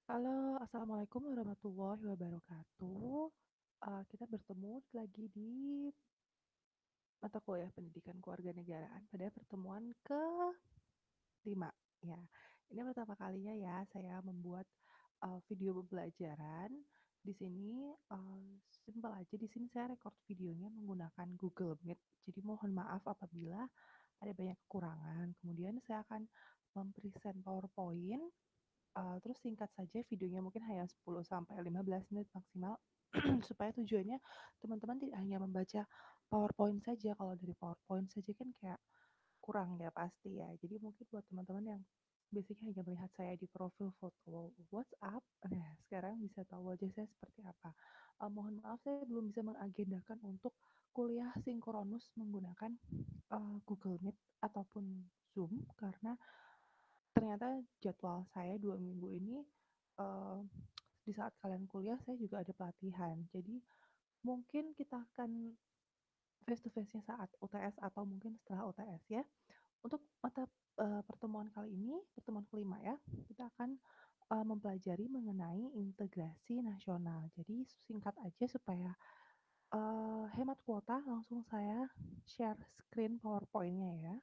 Halo, assalamualaikum warahmatullahi wabarakatuh. Kita bertemu lagi di mata kuliah pendidikan kewarganegaraan pada pertemuan ke-5. Ya, ini pertama kalinya ya saya membuat video pembelajaran. Di sini simpel aja. Di sini saya record videonya menggunakan Google Meet. Jadi mohon maaf apabila ada banyak kekurangan. Kemudian saya akan mempresent PowerPoint. Terus singkat saja videonya mungkin hanya 10 sampai 15 menit maksimal supaya tujuannya teman-teman tidak hanya membaca PowerPoint saja. Kalau dari PowerPoint saja kan kayak kurang ya pasti ya. Jadi mungkin buat teman-teman yang basicnya hanya melihat saya di profil foto WhatsApp, nah sekarang bisa tahu wajah saya seperti apa. Mohon maaf saya belum bisa mengagendakan untuk kuliah sinkronus menggunakan Google Meet ataupun Zoom karena ternyata jadwal saya 2 minggu ini eh, di saat kalian kuliah saya juga ada pelatihan. Jadi mungkin kita akan face to face-nya saat UTS atau mungkin setelah UTS ya. Untuk mata pertemuan kali ini, pertemuan kelima ya, kita akan mempelajari mengenai integrasi nasional. Jadi singkat aja supaya hemat kuota, langsung saya share screen PowerPoint-nya ya.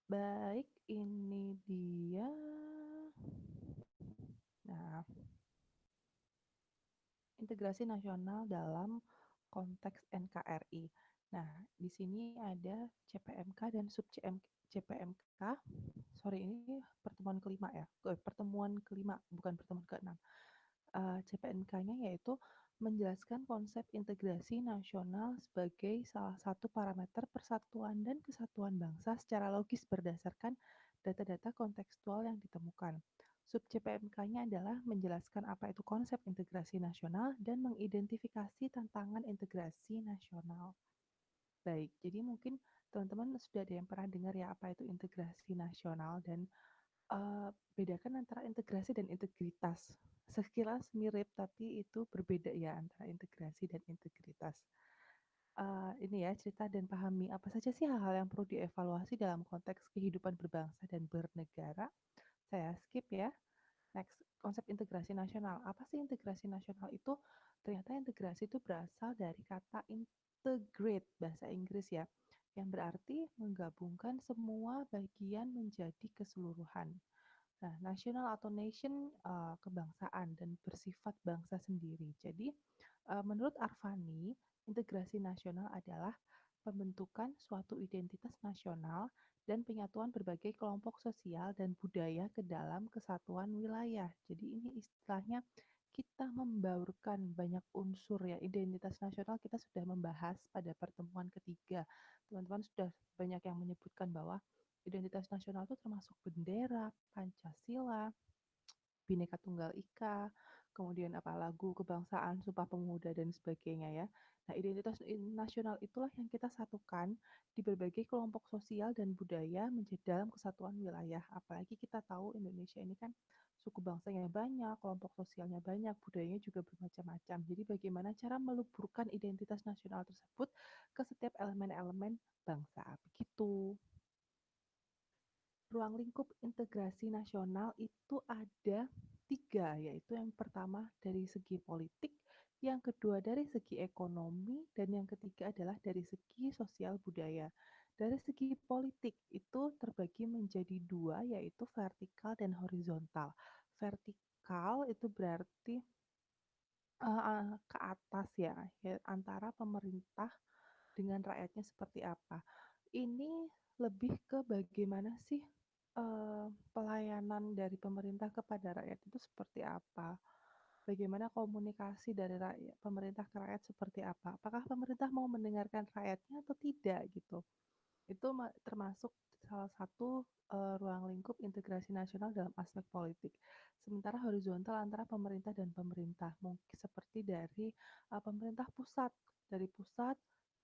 Baik, ini dia. Nah, integrasi nasional dalam konteks NKRI. Nah, di sini ada CPMK dan sub CPMK. Sorry, ini pertemuan kelima ya. Pertemuan kelima, bukan pertemuan keenam. CPNK-nya yaitu menjelaskan konsep integrasi nasional sebagai salah satu parameter persatuan dan kesatuan bangsa secara logis berdasarkan data-data kontekstual yang ditemukan. Sub CPMK-nya adalah menjelaskan apa itu konsep integrasi nasional dan mengidentifikasi tantangan integrasi nasional. Baik, jadi mungkin teman-teman sudah ada yang pernah dengar ya apa itu integrasi nasional dan bedakan antara integrasi dan integritas. Sekilas mirip tapi itu berbeda ya antara integrasi dan integritas. Ini ya cerita dan pahami apa saja sih hal-hal yang perlu dievaluasi dalam konteks kehidupan berbangsa dan bernegara. Saya skip ya. Next, konsep integrasi nasional. Apa sih integrasi nasional itu? Ternyata integrasi itu berasal dari kata integrate, bahasa Inggris ya, yang berarti menggabungkan semua bagian menjadi keseluruhan. Nah, nasional atau nation kebangsaan dan bersifat bangsa sendiri. Jadi, menurut Arfani, integrasi nasional adalah pembentukan suatu identitas nasional dan penyatuan berbagai kelompok sosial dan budaya ke dalam kesatuan wilayah. Jadi ini istilahnya kita membaurkan banyak unsur ya. Identitas nasional kita sudah membahas pada pertemuan ketiga. Teman-teman sudah banyak yang menyebutkan bahwa identitas nasional itu termasuk bendera, Pancasila, Bhinneka Tunggal Ika, kemudian apa lagu kebangsaan, Sumpah Pemuda dan sebagainya ya. Nah, identitas nasional itulah yang kita satukan di berbagai kelompok sosial dan budaya menjadi dalam kesatuan wilayah. Apalagi kita tahu Indonesia ini kan suku bangsanya banyak, kelompok sosialnya banyak, budayanya juga bermacam-macam. Jadi bagaimana cara meluburkan identitas nasional tersebut ke setiap elemen-elemen bangsa. Begitu. Ruang lingkup integrasi nasional itu ada tiga, yaitu yang pertama dari segi politik, yang kedua dari segi ekonomi, dan yang ketiga adalah dari segi sosial budaya. Dari segi politik itu terbagi menjadi dua, yaitu vertikal dan horizontal. Vertikal itu berarti ke atas ya, antara pemerintah dengan rakyatnya seperti apa. Ini lebih ke bagaimana sih pelayanan dari pemerintah kepada rakyat itu seperti apa? Bagaimana komunikasi dari rakyat, pemerintah ke rakyat seperti apa? Apakah pemerintah mau mendengarkan rakyatnya atau tidak gitu? Itu termasuk salah satu ruang lingkup integrasi nasional dalam aspek politik. Sementara horizontal antara pemerintah dan pemerintah, mungkin seperti dari pemerintah pusat, dari pusat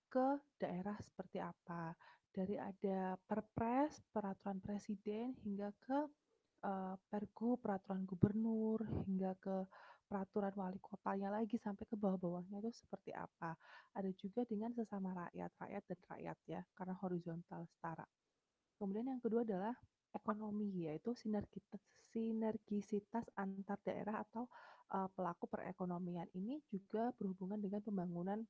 ke daerah seperti apa, Dari ada Perpres, peraturan presiden, hingga ke Pergub, peraturan gubernur, hingga ke peraturan wali kotanya lagi sampai ke bawah-bawahnya itu seperti apa. Ada juga dengan sesama rakyat, rakyat dan rakyat ya, karena horizontal setara. Kemudian yang kedua adalah ekonomi, yaitu sinergisitas antar daerah atau pelaku perekonomian. Ini juga berhubungan dengan pembangunan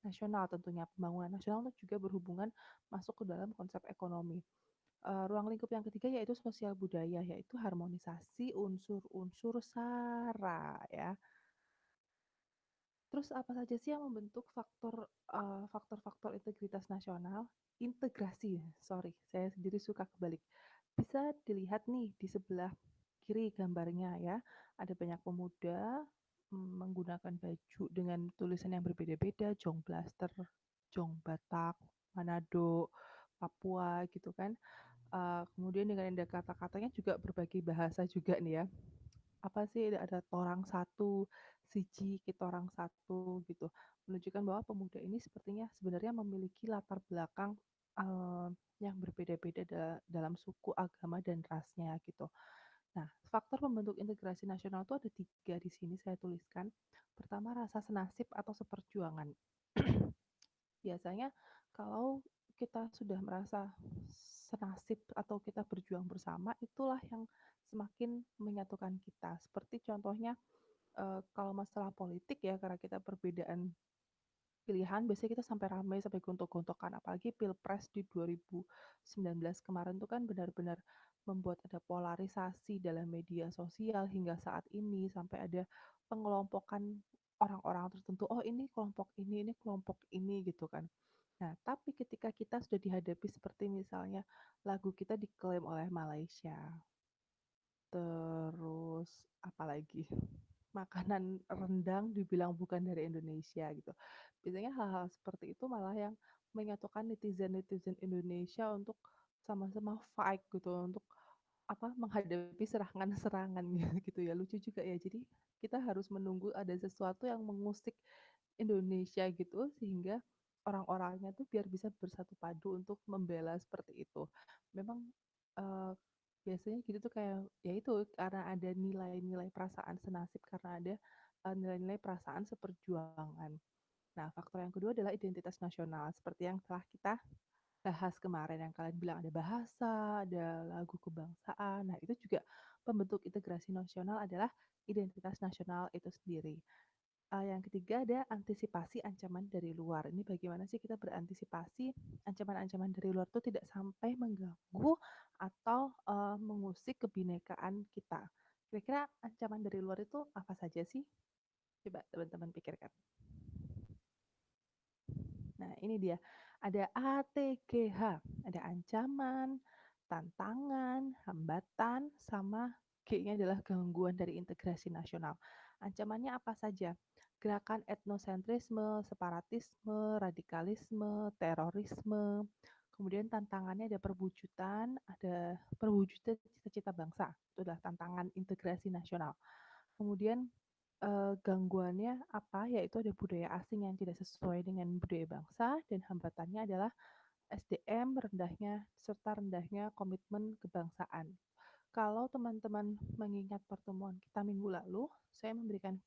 nasional tentunya. Pembangunan nasional itu juga berhubungan masuk ke dalam konsep ekonomi. Ruang lingkup yang ketiga yaitu sosial budaya, yaitu harmonisasi unsur-unsur SARA ya. Terus apa saja sih yang membentuk faktor-faktor integritas nasional? Integrasi, sorry, saya sendiri suka kebalik. Bisa dilihat nih di sebelah kiri gambarnya ya, ada banyak pemuda menggunakan baju dengan tulisan yang berbeda-beda, Jong Blaster, Jong Batak, Manado, Papua gitu kan. Kemudian dengan ada kata-katanya juga berbagai bahasa juga nih ya. Apa sih ada torang satu, siji kitorang satu gitu. Menunjukkan bahwa pemuda ini sepertinya sebenarnya memiliki latar belakang yang berbeda-beda dalam suku, agama dan rasnya gitu. Nah, faktor pembentuk integrasi nasional itu ada 3 di sini saya tuliskan. Pertama, rasa senasib atau seperjuangan. Biasanya kalau kita sudah merasa senasib atau kita berjuang bersama, itulah yang semakin menyatukan kita. Seperti contohnya kalau masalah politik ya, karena kita perbedaan pilihan, biasanya kita sampai ramai, sampai gontok-gontokan. Apalagi Pilpres di 2019 kemarin tuh kan benar-benar membuat ada polarisasi dalam media sosial hingga saat ini, sampai ada pengelompokan orang-orang tertentu, oh ini kelompok ini gitu kan. Nah, tapi ketika kita sudah dihadapi seperti misalnya lagu kita diklaim oleh Malaysia, terus apalagi makanan rendang dibilang bukan dari Indonesia gitu. Biasanya hal-hal seperti itu malah yang menyatukan netizen-netizen Indonesia untuk sama-sama fight gitu untuk apa menghadapi serangan-serangan gitu ya. Lucu juga ya. Jadi kita harus menunggu ada sesuatu yang mengusik Indonesia gitu sehingga orang-orangnya tuh biar bisa bersatu padu untuk membela seperti itu. Memang eh, biasanya gitu tuh kayak ya itu karena ada nilai-nilai perasaan senasib karena ada nilai-nilai perasaan seperjuangan. Nah, faktor yang kedua adalah identitas nasional seperti yang telah kita bahas kemarin yang kalian bilang ada bahasa, ada lagu kebangsaan. Nah, itu juga pembentuk integrasi nasional adalah identitas nasional itu sendiri. Yang ketiga ada antisipasi ancaman dari luar. Ini bagaimana sih kita berantisipasi ancaman-ancaman dari luar itu tidak sampai mengganggu atau mengusik kebinekaan kita. Kira-kira ancaman dari luar itu apa saja sih? Coba teman-teman pikirkan. Nah, ini dia. Ada ATGH, ada ancaman, tantangan, hambatan, sama G-nya adalah gangguan dari integrasi nasional. Ancamannya apa saja? Gerakan etnosentrisme, separatisme, radikalisme, terorisme. Kemudian tantangannya ada perwujudan cita-cita bangsa. Itu adalah tantangan integrasi nasional. Kemudian gangguannya apa, yaitu ada budaya asing yang tidak sesuai dengan budaya bangsa dan hambatannya adalah SDM rendahnya serta rendahnya komitmen kebangsaan. Kalau teman-teman mengingat pertemuan kita minggu lalu, saya memberikan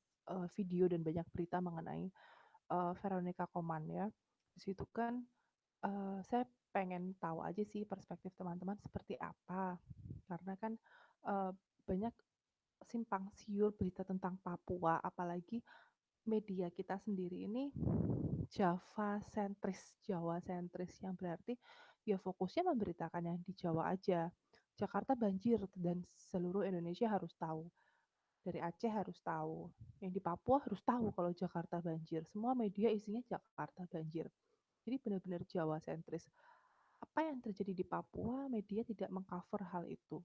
video dan banyak berita mengenai Veronica Koman ya. Di situ kan saya pengen tahu aja sih perspektif teman-teman seperti apa. Karena kan uh, banyak simpang siur berita tentang Papua, apalagi media kita sendiri ini Jawa sentris yang berarti ya fokusnya memberitakan yang di Jawa aja. Jakarta banjir dan seluruh Indonesia harus tahu. Dari Aceh harus tahu. Yang di Papua harus tahu kalau Jakarta banjir. Semua media isinya Jakarta banjir. Jadi benar-benar Jawa sentris. Apa yang terjadi di Papua, media tidak mengcover hal itu.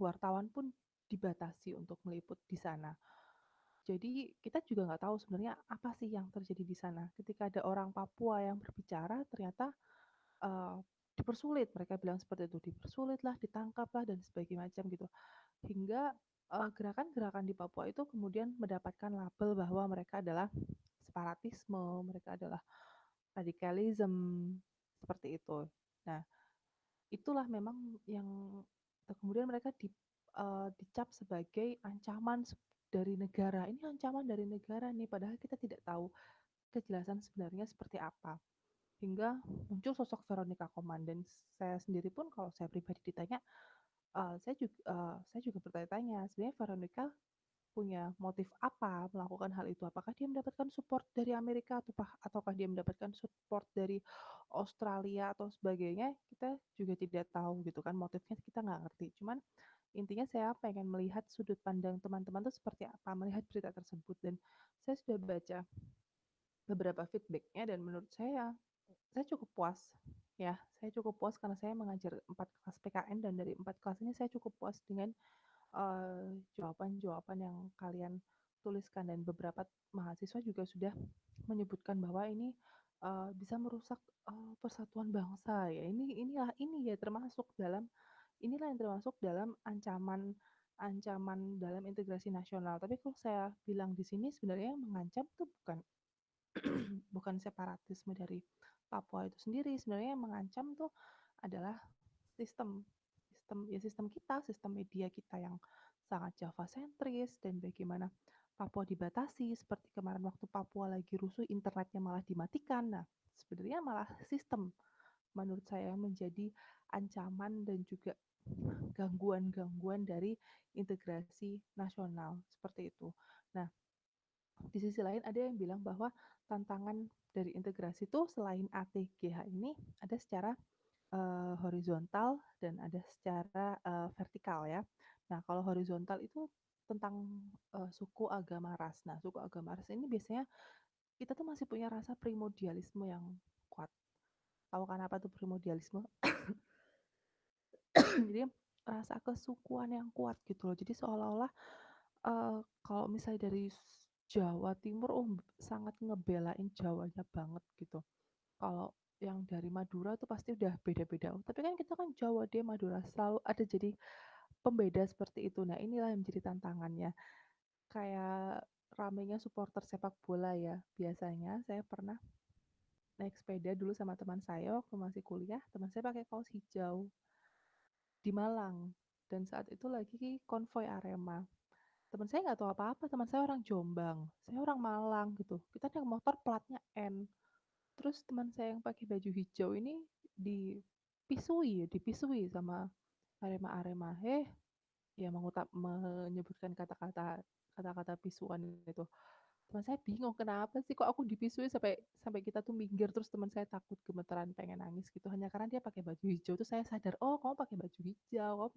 Wartawan pun dibatasi untuk meliput di sana. Jadi kita juga nggak tahu sebenarnya apa sih yang terjadi di sana. Ketika ada orang Papua yang berbicara, ternyata uh, dipersulit. Mereka bilang seperti itu, dipersulit lah, ditangkap lah, dan sebagainya macam gitu. Hingga gerakan-gerakan di Papua itu kemudian mendapatkan label bahwa mereka adalah separatisme, mereka adalah radikalisme, seperti itu. Nah, itulah memang yang kemudian mereka dicap sebagai ancaman dari negara. Ini ancaman dari negara nih, padahal kita tidak tahu kejelasan sebenarnya seperti apa. Hingga muncul sosok Veronica Koman dan saya sendiri pun kalau saya pribadi ditanya, saya juga bertanya-tanya, sebenarnya Veronica punya motif apa melakukan hal itu? Apakah dia mendapatkan support dari Amerika ataukah dia mendapatkan support dari Australia atau sebagainya? Kita juga tidak tahu gitu kan, motifnya kita nggak ngerti. Cuman intinya saya pengen melihat sudut pandang teman-teman tuh seperti apa melihat berita tersebut dan saya sudah baca beberapa feedbacknya dan menurut saya cukup puas ya. Saya cukup puas karena saya mengajar 4 kelas PKN dan dari 4 kelas ini saya cukup puas dengan jawaban-jawaban yang kalian tuliskan dan beberapa mahasiswa juga sudah menyebutkan bahwa ini bisa merusak persatuan bangsa ya. Ini ya termasuk dalam inilah yang termasuk dalam ancaman ancaman dalam integrasi nasional. Tapi kalau saya bilang di sini sebenarnya yang mengancam itu bukan bukan separatisme dari Papua itu sendiri. Sebenarnya yang mengancam tuh adalah sistem sistem kita, sistem media kita yang sangat Java sentris dan bagaimana Papua dibatasi seperti kemarin waktu Papua lagi rusuh internetnya malah dimatikan. Nah, sebenarnya malah sistem menurut saya menjadi ancaman dan juga gangguan-gangguan dari integrasi nasional seperti itu. Nah, di sisi lain ada yang bilang bahwa tantangan dari integrasi itu selain ATGH ini ada secara horizontal dan ada secara vertikal ya. Nah, kalau horizontal itu tentang suku agama ras. Nah, suku agama ras ini biasanya kita tuh masih punya rasa primordialisme yang kuat. Tahu kan apa tuh primordialisme? Jadi rasa kesukuan yang kuat gitu loh. Jadi seolah-olah kalau misalnya dari Jawa Timur, sangat ngebelain Jawanya banget gitu. Kalau yang dari Madura tuh pasti udah beda-beda. Tapi kan kita kan Jawa, dia Madura, selalu ada jadi pembeda seperti itu. Nah, inilah yang menjadi tantangannya. Kayak ramenya supporter sepak bola ya. Biasanya saya pernah naik sepeda dulu sama teman saya waktu masih kuliah. Teman saya pakai kaos hijau di Malang. Dan saat itu lagi konvoy Arema. Teman saya nggak tahu apa-apa, teman saya orang Jombang, saya orang Malang gitu. Kita naik motor platnya N. Terus teman saya yang pakai baju hijau ini dipisui sama Arema-Arema. Ya menyebutkan kata-kata pisuan itu. Teman saya bingung kenapa sih kok aku dipisui sampai sampai kita tuh minggir terus teman saya takut gemeteran pengen nangis gitu hanya karena dia pakai baju hijau tuh saya sadar oh kamu pakai baju hijau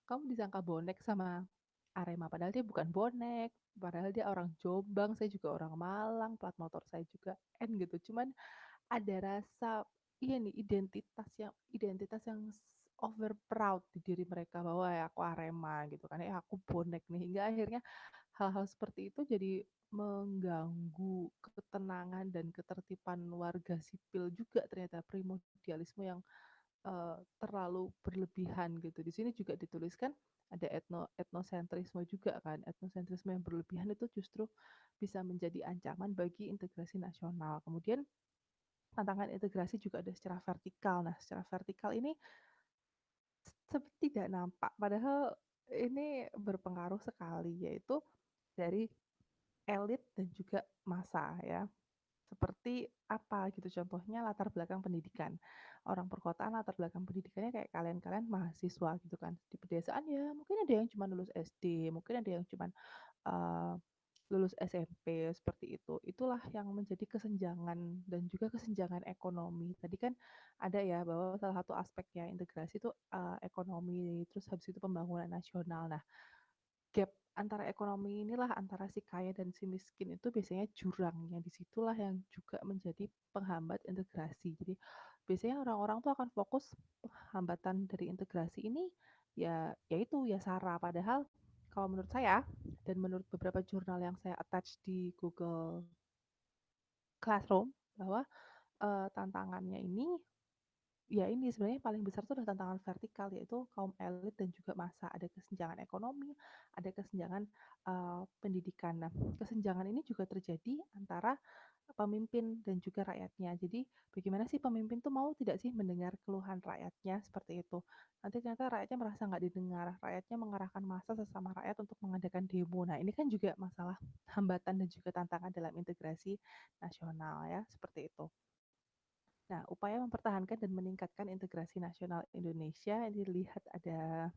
kamu disangka bonek sama Arema padahal dia bukan bonek padahal dia orang Jombang saya juga orang Malang plat motor saya juga N gitu cuman ada rasa iya nih identitas yang over proud di diri mereka bahwa ya aku Arema gitu kan ya aku bonek nih hingga akhirnya hal-hal seperti itu jadi mengganggu ketenangan dan ketertiban warga sipil juga ternyata primordialisme yang terlalu berlebihan gitu. Di sini juga dituliskan ada etnosentrisme juga kan. Etnosentrisme yang berlebihan itu justru bisa menjadi ancaman bagi integrasi nasional. Kemudian tantangan integrasi juga ada secara vertikal. Nah, secara vertikal ini seperti tidak nampak, padahal ini berpengaruh sekali, yaitu dari elit dan juga massa ya. Seperti apa gitu contohnya latar belakang pendidikan. Orang perkotaan latar belakang pendidikannya kayak kalian-kalian mahasiswa gitu kan. Di pedesaan ya mungkin ada yang cuma lulus SD, mungkin ada yang cuma uh, lulus SMP seperti itu. Itulah yang menjadi kesenjangan dan juga kesenjangan ekonomi. Tadi kan ada ya bahwa salah satu aspeknya integrasi itu ekonomi, terus habis itu pembangunan nasional. Nah, gap antara ekonomi inilah antara si kaya dan si miskin itu biasanya jurangnya disitulah yang juga menjadi penghambat integrasi. Jadi biasanya orang-orang tuh akan fokus hambatan dari integrasi ini ya yaitu ya SARA. Padahal kalau menurut saya dan menurut beberapa jurnal yang saya attach di Google Classroom bahwa tantangannya ini ya ini sebenarnya paling besar itu adalah tantangan vertikal yaitu kaum elit dan juga massa ada kesenjangan ekonomi, ada kesenjangan pendidikan. Nah, kesenjangan ini juga terjadi antara pemimpin dan juga rakyatnya. Jadi bagaimana sih pemimpin tuh mau tidak sih mendengar keluhan rakyatnya seperti itu. Nanti ternyata rakyatnya merasa nggak didengar, rakyatnya mengerahkan massa sesama rakyat untuk mengadakan demo. Nah ini kan juga masalah hambatan dan juga tantangan dalam integrasi nasional ya, seperti itu. Nah, upaya mempertahankan dan meningkatkan integrasi nasional Indonesia, ini dilihat ada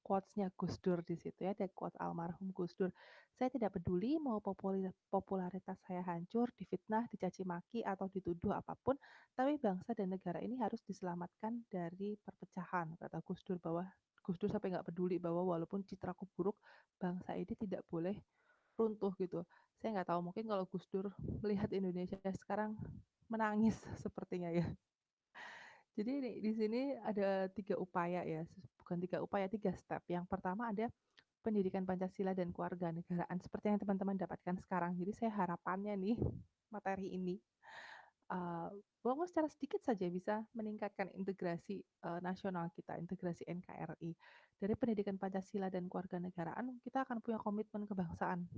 quotes-nya Gus Dur di situ ya, ada quotes almarhum Gus Dur. Saya tidak peduli mau popularitas saya hancur, difitnah, dicaci maki, atau dituduh apapun, tapi bangsa dan negara ini harus diselamatkan dari perpecahan, kata Gus Dur bahwa Gus Dur sampai nggak peduli bahwa walaupun citraku buruk, bangsa ini tidak boleh runtuh gitu. Saya nggak tahu, mungkin kalau Gus Dur melihat Indonesia sekarang menangis sepertinya ya. Jadi di sini ada 3 upaya ya, bukan 3 upaya, 3 step. Yang pertama ada pendidikan Pancasila dan kewarganegaraan seperti yang teman-teman dapatkan sekarang. Jadi saya harapannya nih materi ini walaupun secara sedikit saja bisa meningkatkan integrasi nasional kita, integrasi NKRI. Dari pendidikan Pancasila dan kewarganegaraan kita akan punya komitmen kebangsaan.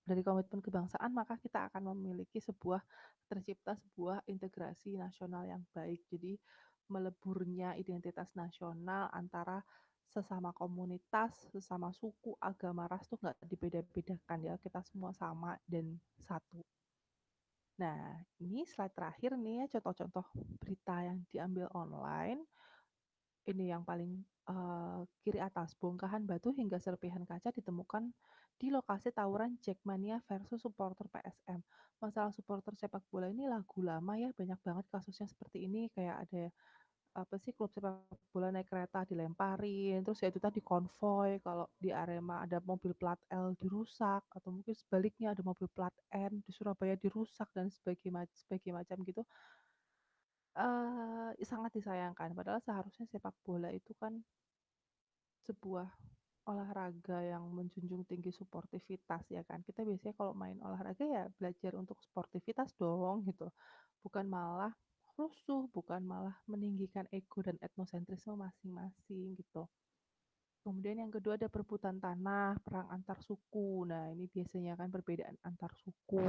Dari komitmen kebangsaan maka kita akan memiliki tercipta sebuah integrasi nasional yang baik. Jadi meleburnya identitas nasional antara sesama komunitas, sesama suku, agama, ras tuh nggak dibeda-bedakan ya. Kita semua sama dan satu. Nah, ini slide terakhir nih ya, contoh-contoh berita yang diambil online. Ini yang paling kiri atas, bongkahan batu hingga serpihan kaca ditemukan di lokasi tawuran Jackmania versus supporter PSM. Masalah supporter sepak bola ini lagu lama ya, banyak banget kasusnya seperti ini, kayak ada apa sih klub sepak bola naik kereta dilemparin, terus ya itu tadi konvoy, kalau di Arema ada mobil plat L dirusak, atau mungkin sebaliknya ada mobil plat N di Surabaya dirusak dan sebagainya macam gitu. Sangat disayangkan, padahal seharusnya sepak bola itu kan sebuah olahraga yang menjunjung tinggi sportivitas ya kan. Kita biasanya kalau main olahraga ya belajar untuk sportivitas dong gitu. Bukan malah rusuh, bukan malah meninggikan ego dan etnosentrisme masing-masing gitu. Kemudian yang kedua ada perebutan tanah, perang antar suku. Nah, ini biasanya kan perbedaan antar suku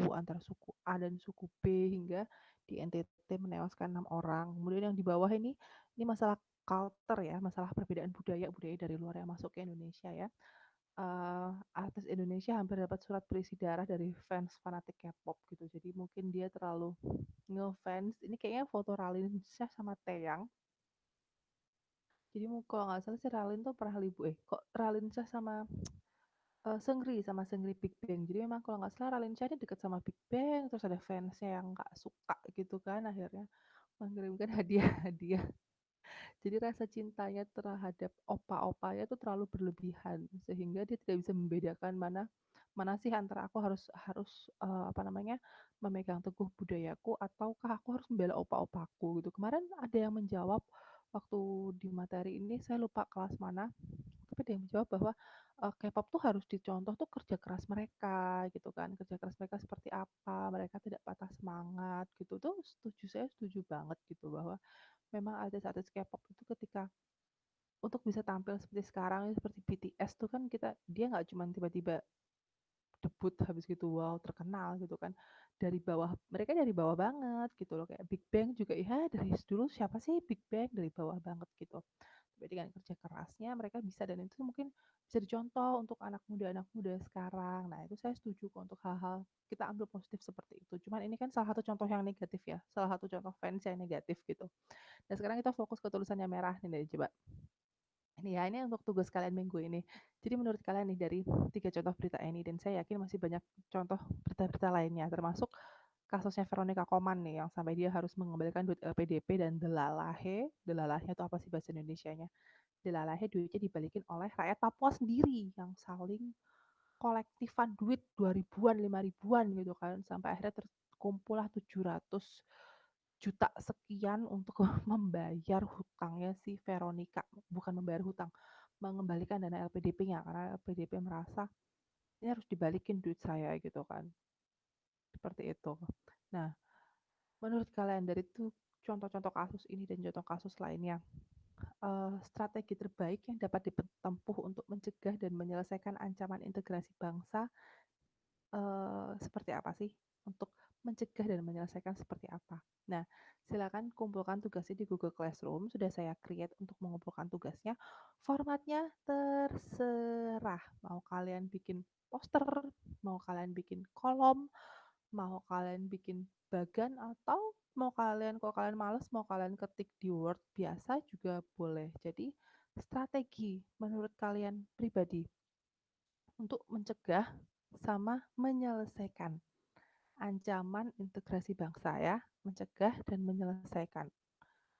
A dan suku B hingga di NTT menewaskan 6 orang. Kemudian yang di bawah ini masalah culture ya, masalah perbedaan budaya dari luar yang masuk ke Indonesia ya. Artis Indonesia hampir dapat surat berisi darah dari fans fanatik K-pop gitu. Jadi mungkin dia terlalu ngefans. Ini kayaknya foto Raline Shah sama Taeyang. Jadi kalau nggak salah si Raline tuh pernah kok Raline Shah sama Seungri Big Bang. Jadi memang kalau nggak salah Raline Shah ini deket sama Big Bang, terus ada fansnya yang nggak suka gitu kan, akhirnya mengirimkan hadiah-hadiah. Jadi rasa cintanya terhadap opa-opanya itu terlalu berlebihan, sehingga dia tidak bisa membedakan mana mana sih antara aku harus harus apa namanya memegang teguh budayaku ataukah aku harus membela opa-opaku gitu. Kemarin ada yang menjawab waktu di materi ini, saya lupa kelas mana, tapi ada yang menjawab bahwa K-pop tuh harus dicontoh tuh kerja keras mereka gitu kan, kerja keras mereka seperti apa, mereka tidak patah semangat gitu. Tuh saya setuju banget gitu bahwa memang artis-artis K-pop itu ketika untuk bisa tampil seperti sekarang, seperti BTS tuh kan dia nggak cuma tiba-tiba debut habis gitu wow terkenal gitu kan, mereka dari bawah banget gitu loh, kayak Big Bang juga ya dari dulu siapa sih Big Bang, dari bawah banget gitu, tapi dengan kerja kerasnya mereka bisa, dan itu mungkin bisa dicontoh untuk anak muda sekarang. Nah itu saya setuju kok untuk hal-hal kita ambil positif seperti itu, cuman ini kan salah satu contoh yang negatif ya, salah satu contoh fans yang negatif gitu. Dan sekarang kita fokus ke tulisannya merah nih, coba ini ya, ini untuk tugas kalian minggu ini. Jadi menurut kalian nih dari 3 contoh berita ini, dan saya yakin masih banyak contoh berita-berita lainnya, termasuk kasusnya Veronica Koman nih, yang sampai dia harus mengembalikan duit LPDP dan delalahe. Delalahnya itu apa sih bahasa Indonesianya? Delalahe duitnya dibalikin oleh rakyat Papua sendiri yang saling kolektifan duit 2 ribuan, 5 ribuan gitu kan, sampai akhirnya terkumpullah 700 juta sekian untuk membayar hutangnya si Veronica, bukan membayar hutang, mengembalikan dana LPDP-nya karena LPDP merasa ini harus dibalikin duit saya gitu kan, seperti itu. Nah, menurut kalian dari itu contoh-contoh kasus ini dan contoh kasus lainnya, strategi terbaik yang dapat ditempuh untuk mencegah dan menyelesaikan ancaman integrasi bangsa seperti apa sih? untuk mencegah dan menyelesaikan seperti apa. Nah, silakan kumpulkan tugasnya di Google Classroom, sudah saya create untuk mengumpulkan tugasnya. Formatnya terserah, mau kalian bikin poster, mau kalian bikin kolom, mau kalian bikin bagan, atau kalau kalian males mau kalian ketik di Word biasa juga boleh. Jadi, strategi menurut kalian pribadi untuk mencegah sama menyelesaikan ancaman integrasi bangsa ya, mencegah dan menyelesaikan.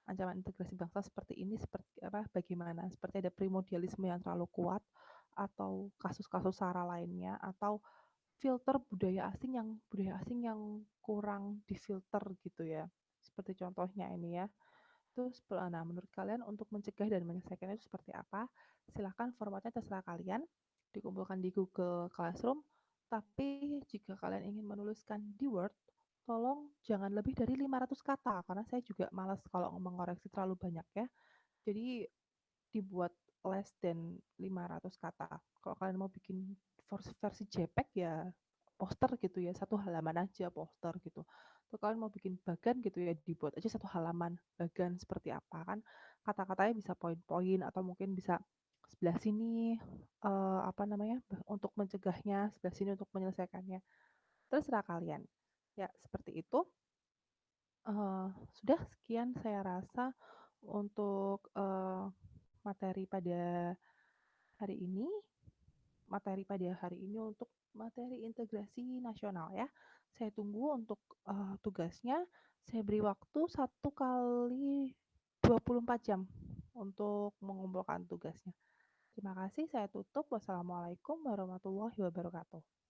Ancaman integrasi bangsa seperti ini seperti apa bagaimana? Seperti ada primordialisme yang terlalu kuat atau kasus-kasus SARA lainnya atau budaya asing yang kurang difilter gitu ya. Seperti contohnya ini ya. Terus nah menurut kalian untuk mencegah dan menyelesaikan itu seperti apa? Silahkan formatnya terserah kalian, dikumpulkan di Google Classroom. Tapi jika kalian ingin menuliskan di Word, tolong jangan lebih dari 500 kata, karena saya juga malas kalau mengoreksi terlalu banyak ya. Jadi dibuat less than 500 kata. Kalau kalian mau bikin versi JPEG ya poster gitu ya, satu halaman aja poster gitu. Atau kalian mau bikin bagan gitu ya, dibuat aja satu halaman bagan seperti apa kan. Kata-katanya bisa poin-poin atau mungkin bisa sebelah sini apa namanya untuk mencegahnya, sebelah sini untuk menyelesaikannya. Terserah kalian. Ya, seperti itu. Sudah sekian saya rasa untuk materi pada hari ini. Untuk materi integrasi nasional ya. Saya tunggu untuk tugasnya. Saya beri waktu 1 kali 24 jam untuk mengumpulkan tugasnya. Terima kasih, saya tutup. Wassalamualaikum warahmatullahi wabarakatuh.